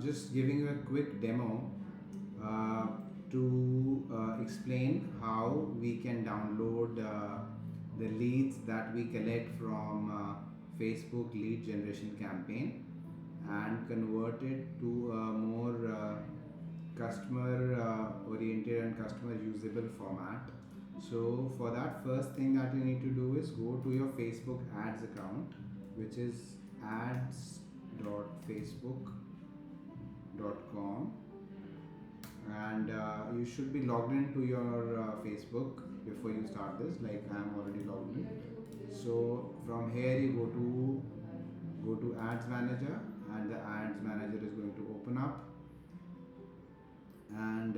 Just giving you a quick demo uh, to explain how we can download the leads that we collect from Facebook lead generation campaign and convert it to a more customer oriented and customer usable format. So for that, first thing that you need to do is go to your Facebook ads account, which is ads.facebook.com, and you should be logged into your Facebook before you start this, like I am already logged in. So from here you go to ads manager, and the ads manager is going to open up, and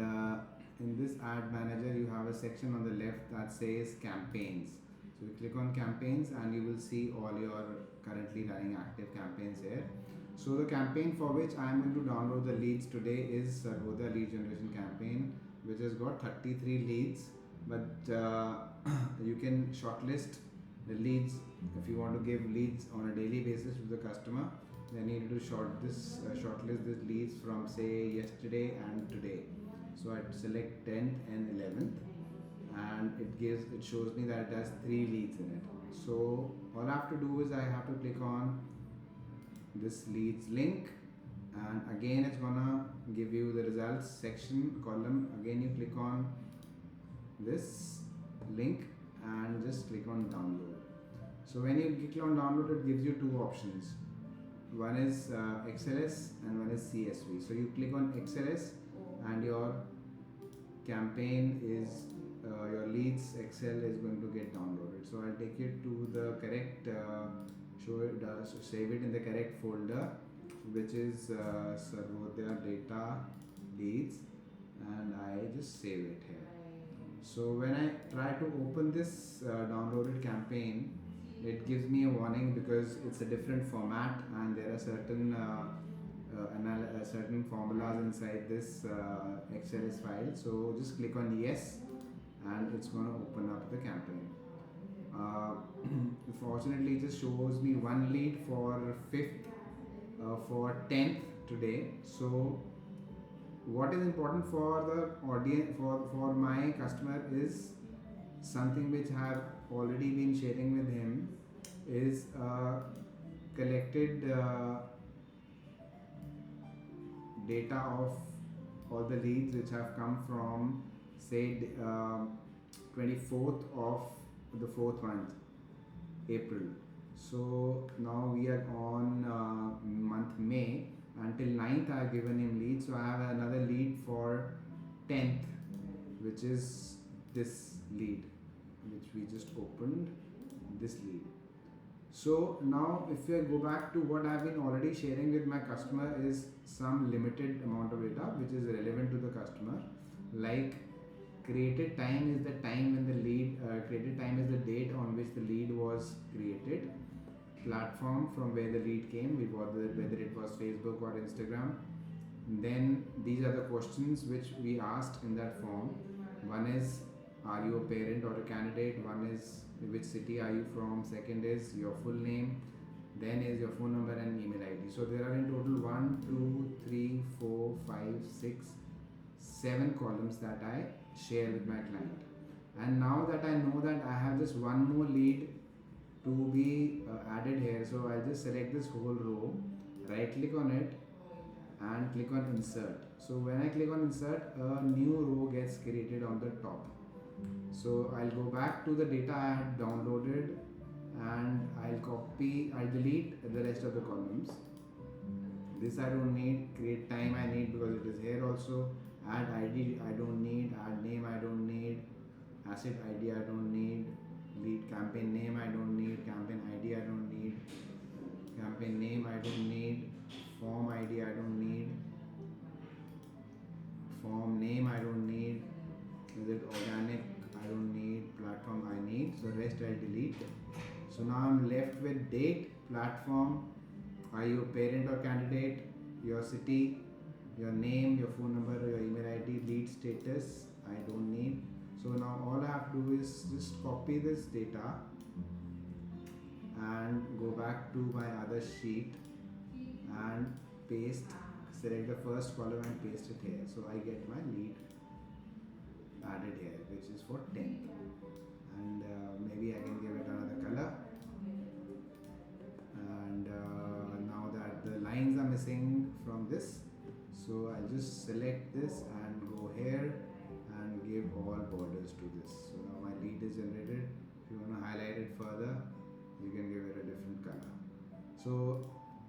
in this ad manager you have a section on the left that says campaigns. So you click on campaigns and you will see all your currently running active campaigns here. So the campaign for which I am going to download the leads today is Sarvodaya lead generation campaign, which has got 33 leads, but you can shortlist the leads. If you want to give leads on a daily basis to the customer, then you need to shortlist these leads from say yesterday and today. So I select 10th and 11th, and it shows me that it has 3 leads in it. So all I have to do is I have to click on this leads link, and again it's gonna give you the results section column. Again you click on this link and just click on download. So when you click on download, it gives you two options. One is XLS and one is CSV. So you click on XLS and your campaign is your leads Excel is going to get downloaded. So I'll take it to the correct save it in the correct folder, which is Sarvodaya data leads, and I just save it here. So when I try to open this downloaded campaign, it gives me a warning because it's a different format and there are certain certain formulas inside this XLS file. So just click on yes and it's going to open up the campaign. Fortunately, it just shows me one lead for 5th, for 10th today. So what is important for the audience, for my customer, is something which I have already been sharing with him, is collected data of all the leads which have come from say 24th of the 4th month, April. So now we are on month May. Until 9th I have given him lead, so I have another lead for 10th, which is this lead which we just opened, this lead. So now if I go back to what I have been already sharing with my customer, is some limited amount of data which is relevant to the customer, like created time is the time when the lead created time is the date on which the lead was created, platform from where the lead came, whether it was Facebook or Instagram. Then these are the questions which we asked in that form. One is, are you a parent or a candidate? One is, which city are you from? Second is your full name. Then is your phone number and email ID. So there are in total 1, 2, 3, 4, 5, 6, 7 columns that I share with my client. And now that I know that I have just one more lead to be added here, so I'll just select this whole row, right click on it and click on insert. So when I click on insert, a new row gets created on the top. So I'll go back to the data I had downloaded and I'll delete the rest of the columns. This I don't need. Create time I need because it is here also. Add ID I don't need. Add name I don't need. Asset ID I don't need. Lead campaign name I don't need. Campaign ID I don't need. Campaign name I don't need. Form ID I don't need. Form name I don't need. Is it organic? I don't need. Platform I need. So rest I'll delete. So now I'm left with date, platform, are you a parent or candidate, your city, your name, your phone number, your email ID, lead status I don't need. So now all I have to do is just copy this data and go back to my other sheet and paste select the first column and paste it here. So I get my lead added here, which is for 10th. And maybe I can give it another color. And now that the lines are missing from this, so I'll just select this and go here and give all borders to this. So now my lead is generated. If you want to highlight it further, you can give it a different color. So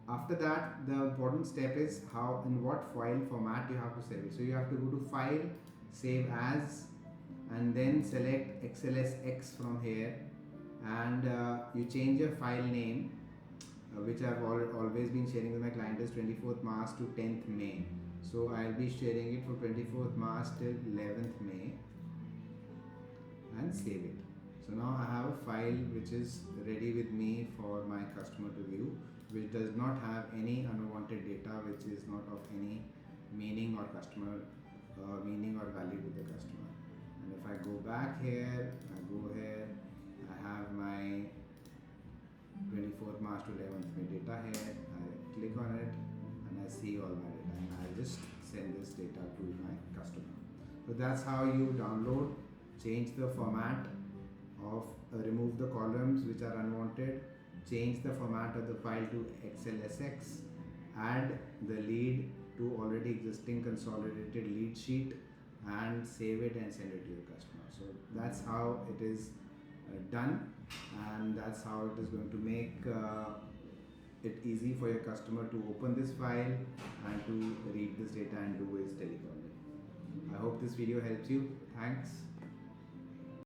after that, the important step is how, in what file format you have to save it. So you have to go to File, Save As, and then select XLSX from here, and you change your file name, which I've always been sharing with my client, is 24th March to 10th May. So I'll be sharing it for 24th March till 11th May and save it. So now I have a file which is ready with me for my customer to view, which does not have any unwanted data, which is not of any meaning or meaning or value to the customer. And if I go back here, I go here, I have my 24th March to 11th May data here. I click on it and I see all my data, and I just send this data to my customer. So that's how you download, change the format of remove the columns which are unwanted, change the format of the file to XLSX, add the lead to already existing consolidated lead sheet, and save it and send it to your customer. So that's how it is done, and that's how it is going to make it easy for your customer to open this file and to read this data and do his telecalling. I hope this video helps you. Thanks.